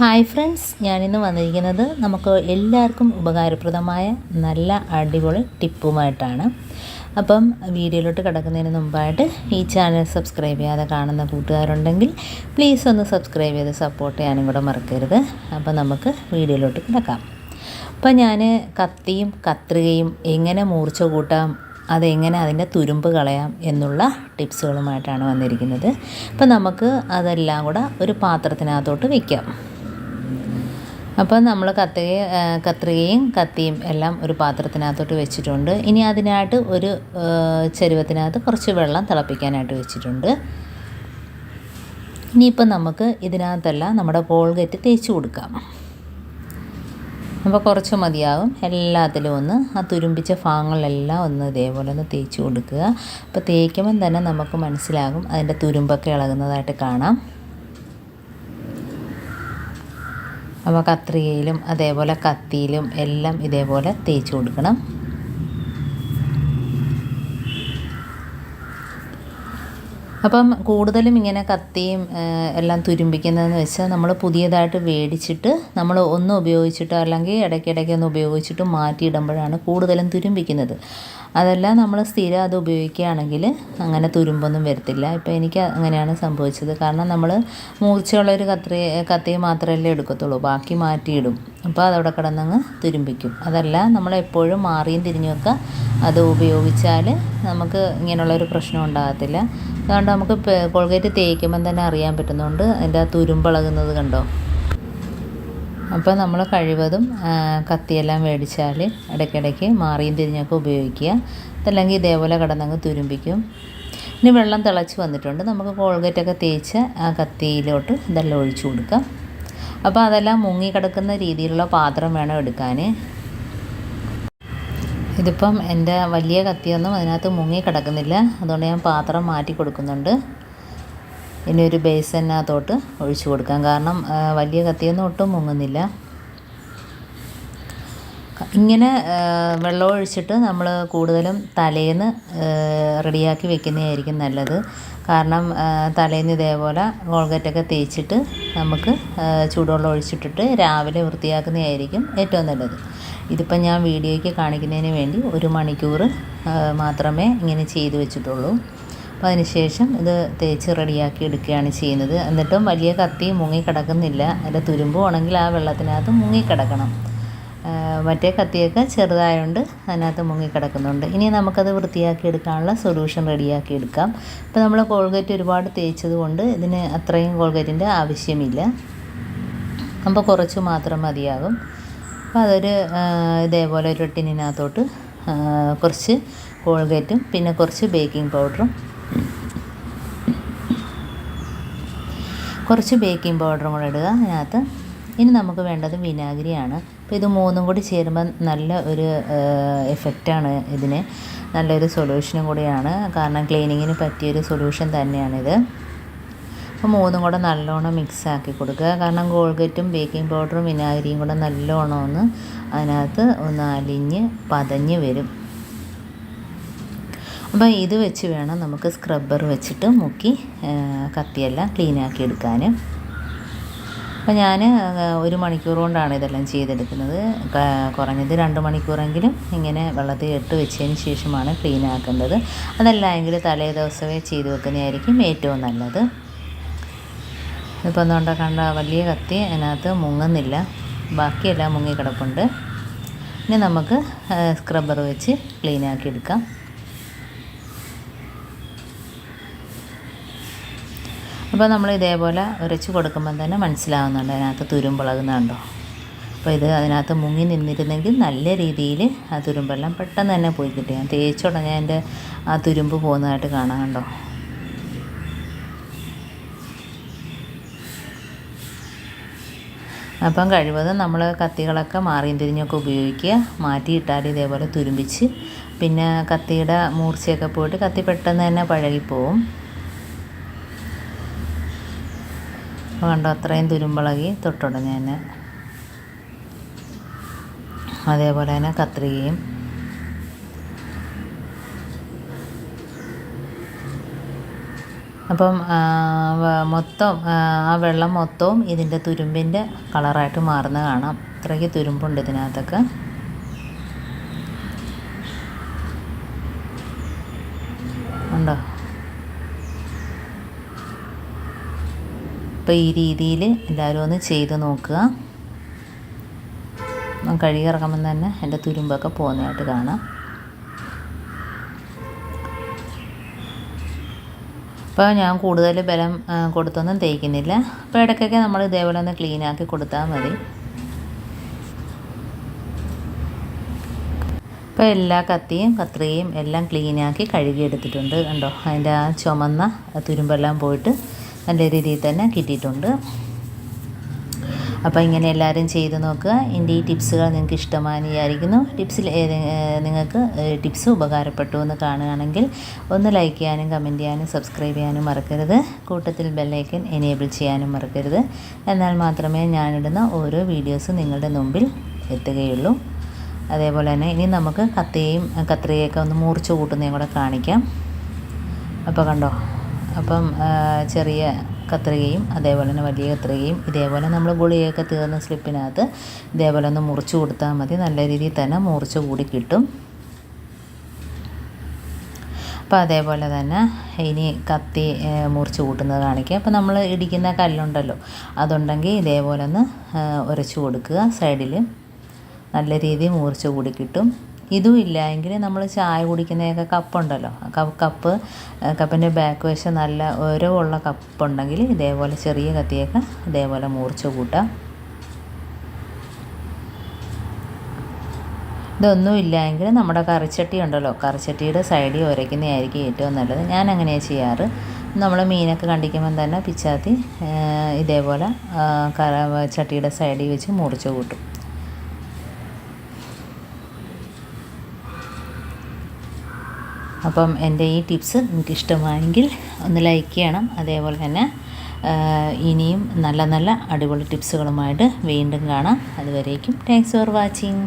Hi friends, ഞാനിന്ന് വന്നിരിക്കുന്നത് നമുക്ക് എല്ലാവർക്കും ഉപകാരപ്രദമായ നല്ല അടിപൊളി ടിപ്പുമായിട്ടാണ്. അപ്പം വീഡിയോയിലോട്ട് കിടക്കുന്നതിന് മുമ്പായിട്ട് ഈ ചാനൽ സബ്സ്ക്രൈബ് ചെയ്യാതെ കാണുന്ന കൂട്ടുകാരുണ്ടെങ്കിൽ പ്ലീസ് ഒന്ന് സബ്സ്ക്രൈബ് ചെയ്ത് സപ്പോർട്ട് ചെയ്യാനും കൂടെ മറക്കരുത്. അപ്പം നമുക്ക് വീഡിയോയിലോട്ട് കിടക്കാം. അപ്പം ഞാൻ കത്തിയും കത്രികയും എങ്ങനെ മൂർച്ച കൂട്ടാം, അതെങ്ങനെ അതിൻ്റെ തുരുമ്പ് കളയാം എന്നുള്ള ടിപ്സുകളുമായിട്ടാണ് വന്നിരിക്കുന്നത്. അപ്പം നമുക്ക് അതെല്ലാം കൂടെ ഒരു പാത്രത്തിനകത്തോട്ട് വയ്ക്കാം. അപ്പോൾ നമ്മൾ കത്രികയും കത്തിയും എല്ലാം ഒരു പാത്രത്തിനകത്തോട്ട് വെച്ചിട്ടുണ്ട്. ഇനി അതിനായിട്ട് ഒരു ചരുവത്തിനകത്ത് കുറച്ച് വെള്ളം തിളപ്പിക്കാനായിട്ട് വെച്ചിട്ടുണ്ട്. ഇനിയിപ്പോൾ നമുക്ക് ഇതിനകത്തെല്ലാം നമ്മുടെ കോൾഗേറ്റ് തേച്ച് കൊടുക്കാം. അപ്പോൾ കുറച്ച് മതിയാകും. എല്ലാത്തിലും ഒന്ന് ആ തുരുമ്പിച്ച ഭാഗങ്ങളിലെല്ലാം ഒന്ന് ഇതേപോലെ ഒന്ന് തേച്ച് കൊടുക്കുക. അപ്പോൾ തേക്കുമ്പം തന്നെ നമുക്ക് മനസ്സിലാകും അതിൻ്റെ തുരുമ്പൊക്കെ ഇളകുന്നതായിട്ട് കാണാം. അപ്പോൾ കത്രികയിലും അതേപോലെ കത്തിയിലും എല്ലാം ഇതേപോലെ തേച്ച് കൊടുക്കണം. അപ്പം കൂടുതലും ഇങ്ങനെ കത്തിയും എല്ലാം തുരുമ്പിക്കുന്നതെന്ന് വെച്ചാൽ നമ്മൾ പുതിയതായിട്ട് മേടിച്ചിട്ട് നമ്മൾ ഒന്ന് ഉപയോഗിച്ചിട്ടോ അല്ലെങ്കിൽ ഇടയ്ക്കിടയ്ക്ക് ഒന്ന് ഉപയോഗിച്ചിട്ട് മാറ്റിയിടുമ്പോഴാണ് കൂടുതലും തുരുമ്പിക്കുന്നത്. അതല്ല നമ്മൾ സ്ഥിരം അത് ഉപയോഗിക്കുകയാണെങ്കിൽ അങ്ങനെ തുരുമ്പൊന്നും വരത്തില്ല. ഇപ്പോൾ എനിക്ക് അങ്ങനെയാണ് സംഭവിച്ചത്. കാരണം നമ്മൾ മൂർച്ചയുള്ളൊരു കത്തി മാത്രമല്ലേ എടുക്കത്തുള്ളൂ, ബാക്കി മാറ്റിയിടും. അപ്പോൾ അതവിടെ കിടന്നങ്ങ് തുരുമ്പിക്കും. അതല്ല നമ്മളെപ്പോഴും മാറിയും തിരിഞ്ഞൊക്കെ അത് ഉപയോഗിച്ചാൽ നമുക്ക് ഇങ്ങനെയുള്ളൊരു പ്രശ്നം ഉണ്ടാകത്തില്ല. അതുകൊണ്ട് നമുക്ക് കോൾഗേറ്റ് തേക്കുമ്പം തന്നെ അറിയാൻ പറ്റുന്നുണ്ട് അതിൻ്റെ ആ തുരുമ്പിളകുന്നത് കണ്ടോ. അപ്പോൾ നമ്മൾ കഴിവതും കത്തിയെല്ലാം മേടിച്ചാൽ ഇടയ്ക്കിടയ്ക്ക് മാറിയും തിരിഞ്ഞൊക്കെ ഉപയോഗിക്കുക. അതല്ലെങ്കിൽ ഇതേപോലെ കിടന്നങ്ങ് തുരുമ്പിക്കും. ഇനി വെള്ളം തിളച്ച് വന്നിട്ടുണ്ട്. നമുക്ക് കോൾഗേറ്റൊക്കെ തേച്ച് ആ കത്തിയിലോട്ട് ഇതെല്ലാം ഒഴിച്ചു കൊടുക്കാം. അപ്പോൾ അതെല്ലാം മുങ്ങി കിടക്കുന്ന രീതിയിലുള്ള പാത്രം വേണം എടുക്കാൻ. ഇതിപ്പം എൻ്റെ വലിയ കത്തിയൊന്നും അതിനകത്ത് മുങ്ങി കിടക്കുന്നില്ല. അതുകൊണ്ട് ഞാൻ പാത്രം മാറ്റി കൊടുക്കുന്നുണ്ട്. ഇനി ഒരു ബേസിനകത്തോട്ട് ഒഴിച്ചു കൊടുക്കാം. കാരണം വലിയ കത്തിയൊന്നും ഒട്ടും മുങ്ങുന്നില്ല. ഇങ്ങനെ വെള്ളം ഒഴിച്ചിട്ട് നമ്മൾ കൂടുതലും തലേന്ന് റെഡിയാക്കി വെക്കുന്നതായിരിക്കും നല്ലത്. കാരണം തലേന്ന് ഇതേപോലെ കോൾഗേറ്റൊക്കെ തേച്ചിട്ട് നമുക്ക് ചൂടുവെള്ളം ഒഴിച്ചിട്ടിട്ട് രാവിലെ വൃത്തിയാക്കുന്നതായിരിക്കും ഏറ്റവും നല്ലത്. ഇതിപ്പം ഞാൻ വീഡിയോയ്ക്ക് കാണിക്കുന്നതിന് വേണ്ടി 1 മണിക്കൂർ മാത്രമേ ഇങ്ങനെ ചെയ്ത് വെച്ചിട്ടുള്ളൂ. അപ്പോൾ അതിനുശേഷം ഇത് തേച്ച് റെഡിയാക്കി എടുക്കുകയാണ് ചെയ്യുന്നത്. എന്നിട്ടും വലിയ കത്തി മുങ്ങിക്കിടക്കുന്നില്ല. അതിൻ്റെ തുരുമ്പ് ഉണെങ്കിൽ ആ വെള്ളത്തിനകത്ത് മുങ്ങിക്കിടക്കണം. മറ്റേ കത്തിയൊക്കെ ചെറുതായതുകൊണ്ട് അതിനകത്ത് മുങ്ങിക്കിടക്കുന്നുണ്ട്. ഇനി നമുക്കത് വൃത്തിയാക്കി എടുക്കാനുള്ള സൊല്യൂഷൻ റെഡിയാക്കി എടുക്കാം. ഇപ്പോൾ നമ്മൾ കോൾഗേറ്റ് ഒരുപാട് തേച്ചത് കൊണ്ട് ഇതിന് അത്രയും കോൾഗേറ്റിൻ്റെ ആവശ്യമില്ല. അപ്പോൾ കുറച്ച് മാത്രം മതിയാകും. അപ്പോൾ അതൊരു ഇതേപോലെ ഒരു ടിന്നിനകത്തോട്ട് കുറച്ച് കോൾഗേറ്റും പിന്നെ കുറച്ച് ബേക്കിംഗ് പൗഡറും കൂടെ ഇടുക അതിനകത്ത്. ഇനി നമുക്ക് വേണ്ടത് വിനാഗിരിയാണ്. അപ്പോൾ ഇത് മൂന്നും കൂടി ചേരുമ്പോൾ നല്ല ഒരു എഫക്റ്റാണ് ഇതിന്. നല്ലൊരു സൊല്യൂഷനും കൂടിയാണ്. കാരണം ക്ലീനിങ്ങിന് പറ്റിയൊരു സൊല്യൂഷൻ തന്നെയാണിത്. അപ്പോൾ മൂന്നും കൂടെ നല്ലോണം മിക്സ് ആക്കി കൊടുക്കുക. കാരണം കോൾഗേറ്റും ബേക്കിംഗ് പൗഡറും വിനാഗിരിയും കൂടെ നല്ലോണം ഒന്ന് അതിനകത്ത് ഒന്ന് അലിഞ്ഞ് പതഞ്ഞ് വരും. അപ്പോൾ ഇത് വെച്ച് വേണം നമുക്ക് സ്ക്രബ്ബർ വെച്ചിട്ട് മുക്കി കത്തിയെല്ലാം ക്ലീനാക്കി എടുക്കാൻ. അപ്പോൾ ഞാൻ 1 മണിക്കൂർ കൊണ്ടാണ് ഇതെല്ലാം ചെയ്തെടുക്കുന്നത്. കുറഞ്ഞത് 2 മണിക്കൂറെങ്കിലും ഇങ്ങനെ വെള്ളത്തിൽ ഇട്ട് വെച്ചതിന് ശേഷമാണ് ക്ലീൻ ആക്കേണ്ടത്. അതല്ല എങ്കിൽ തലേ ദിവസമേ ചെയ്ത് വെക്കുന്നതായിരിക്കും ഏറ്റവും നല്ലത്. ഇപ്പോൾ എന്തുകൊണ്ടാണ് കണ്ട വലിയ കത്തി അതിനകത്ത് മുങ്ങുന്നില്ല, ബാക്കിയെല്ലാം മുങ്ങിക്കിടപ്പുണ്ട്. ഇനി നമുക്ക് സ്ക്രബ്ബർ വെച്ച് ക്ലീനാക്കി എടുക്കാം. അപ്പോൾ നമ്മൾ ഇതേപോലെ ഉരച്ച് കൊടുക്കുമ്പം തന്നെ മനസ്സിലാവുന്നുണ്ട് അതിനകത്ത് തുരുമ്പിളകുന്നുണ്ടോ. അപ്പോൾ ഇത് അതിനകത്ത് മുങ്ങി നിന്നിരുന്നെങ്കിൽ നല്ല രീതിയിൽ ആ തുരുമ്പെല്ലാം പെട്ടെന്ന് തന്നെ പോയി കിട്ടി. ഞാൻ തേച്ചുടനെ അതിൻ്റെ ആ തുരുമ്പ് പോകുന്നതായിട്ട് കാണാം കണ്ടോ. അപ്പം കഴിവതും നമ്മൾ കത്തികളൊക്കെ മാറിയും തിരിഞ്ഞൊക്കെ ഉപയോഗിക്കുക. മാറ്റിയിട്ടാൽ ഇതേപോലെ തുരുമ്പിച്ച് പിന്നെ കത്തിയുടെ മൂർച്ചയൊക്കെ പോയിട്ട് കത്തി പെട്ടെന്ന് തന്നെ പഴകിപ്പോവും. അപ്പോൾ കണ്ടോ അത്രയും തുരുമ്പിളകി തൊട്ടുടനെ തന്നെ. അതേപോലെ തന്നെ കത്രികയും അപ്പം മൊത്തം ആ വെള്ളം മൊത്തവും ഇതിൻ്റെ തുരുമ്പിൻ്റെ കളറായിട്ട് മാറുന്ന കാണാം. അത്രയ്ക്ക് തുരുമ്പുണ്ട് ഇതിനകത്തൊക്കെ. ഉണ്ടോ? അപ്പോൾ ഈ രീതിയിൽ എല്ലാവരും ഒന്ന് ചെയ്ത് നോക്കുക. കഴുകി ഇറക്കുമ്പം തന്നെ എൻ്റെ തുരുമ്പൊക്കെ പോകുന്നതായിട്ട് കാണാം. അപ്പോൾ ഞാൻ കൂടുതൽ ബലം കൊടുത്തൊന്നും തേക്കുന്നില്ല. അപ്പോൾ ഇടയ്ക്കൊക്കെ നമ്മൾ ഇതേപോലെ ഒന്ന് ക്ലീനാക്കി കൊടുത്താൽ മതി. ഇപ്പോൾ എല്ലാ കത്രികയും എല്ലാം ക്ലീനാക്കി കഴുകിയെടുത്തിട്ടുണ്ട്. കണ്ടോ, അതിൻ്റെ ആ ചുമന്ന തുരുമ്പെല്ലാം പോയിട്ട് നല്ല രീതിയിൽ തന്നെ കിട്ടിയിട്ടുണ്ട്. അപ്പോൾ ഇങ്ങനെ എല്ലാവരും ചെയ്ത് നോക്കുക. എൻ്റെ ഈ ടിപ്സുകൾ നിങ്ങൾക്ക് ഇഷ്ടമാണെന്ന് വിചാരിക്കുന്നു. നിങ്ങൾക്ക് ടിപ്സ് ഉപകാരപ്പെട്ടു എന്ന് കാണുകയാണെങ്കിൽ ഒന്ന് ലൈക്ക് ചെയ്യാനും കമൻറ്റ് ചെയ്യാനും സബ്സ്ക്രൈബ് ചെയ്യാനും മറക്കരുത്. കൂട്ടത്തിൽ ബെല്ലൈക്കൻ എനേബിൾ ചെയ്യാനും മറക്കരുത്. എന്നാൽ മാത്രമേ ഞാനിടുന്ന ഓരോ വീഡിയോസും നിങ്ങളുടെ മുമ്പിൽ എത്തുകയുള്ളൂ. അതേപോലെ തന്നെ ഇനി നമുക്ക് കത്രികയൊക്കെ ഒന്ന് മുറിച്ച് കൂട്ടുന്നതും കൂടെ കാണിക്കാം. അപ്പോൾ കണ്ടോ, അപ്പം ചെറിയ കത്രികയും അതേപോലെ തന്നെ വലിയ കത്രികയും ഇതേപോലെ നമ്മൾ ഗുളികയൊക്കെ തീർന്ന സ്ലിപ്പിനകത്ത് ഇതേപോലെ ഒന്ന് മുറിച്ച് കൊടുത്താൽ മതി. നല്ല രീതിയിൽ തന്നെ മുറിച്ച് കൂടി കിട്ടും. അപ്പോൾ അതേപോലെ തന്നെ ഇനി കത്തി മുറിച്ച് കൂട്ടുന്നത് കാണിക്കുക. അപ്പോൾ നമ്മൾ ഇടിക്കുന്ന കല്ലുണ്ടല്ലോ, അതുണ്ടെങ്കിൽ ഇതേപോലെ ഒന്ന് ഉരച്ച് കൊടുക്കുക. സൈഡിൽ നല്ല രീതിയിൽ മുറിച്ച് കൂടി കിട്ടും. ഇതും ഇല്ല എങ്കിൽ നമ്മൾ ചായ കുടിക്കുന്നതൊക്കെ കപ്പുണ്ടല്ലോ, കപ്പിൻ്റെ ബാക്ക് വശം നല്ല ഉരവുള്ള കപ്പുണ്ടെങ്കിൽ ഇതേപോലെ ചെറിയ കത്തിയൊക്കെ ഇതേപോലെ മുറിച്ച് കൂട്ടാം. ഇതൊന്നും ഇല്ല എങ്കിൽ നമ്മുടെ കറിച്ചട്ടി ഉണ്ടല്ലോ, കറിച്ചട്ടിയുടെ സൈഡിൽ ഉരയ്ക്കുന്നതായിരിക്കും ഏറ്റവും നല്ലത്. ഞാൻ അങ്ങനെയാണ് ചെയ്യാറ്. നമ്മൾ മീനൊക്കെ കണ്ടിക്കുമ്പം തന്നെ പിച്ചാത്തി ഇതേപോലെ ചട്ടിയുടെ സൈഡിൽ വെച്ച് മുറിച്ച് കൂട്ടും. അപ്പം എൻ്റെ ഈ ടിപ്സ് നിങ്ങൾക്ക് ഇഷ്ടമായെങ്കിൽ ഒന്ന് ലൈക്ക് ചെയ്യണം. അതേപോലെ തന്നെ ഇനിയും നല്ല നല്ല അടിപൊളി ടിപ്സുകളുമായിട്ട് വീണ്ടും കാണാം. അതുവരേക്കും താങ്ക്സ് ഫോർ വാച്ചിങ്.